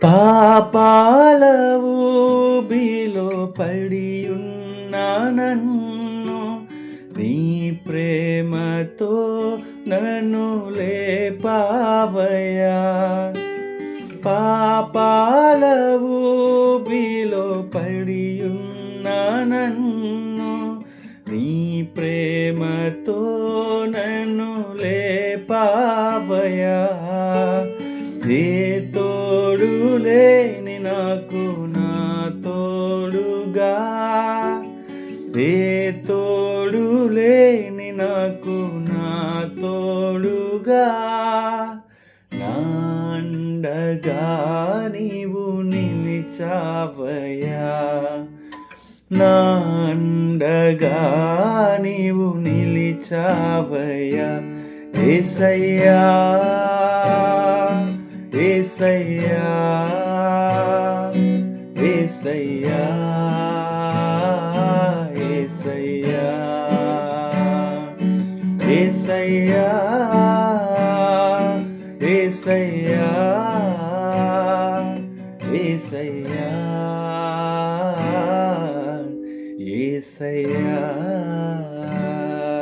పాపాల ఊబిలో పడియున్న నన్ను నీ ప్రేమతో నన్ను లేపావయ్యా. పాపాల ఊబిలో పడియున్న నన్ను నీ ప్రేమతో నన్ను లేపావయ్యా. ఏ తోడు లేని నాకు నా తోడుగా, ఏ తోడు లేని నాకు నా తోడుగా, నా అండగా నీవు నిలిచావయ్యా. నా అండగా నీవు నిలిచావయ్యా. యేసయ్యా యేసయ్యా యేసయ్యా యేసయ్యా యేసయ్యా యేసయ్యా యేసయ్యా యేసయ్యా.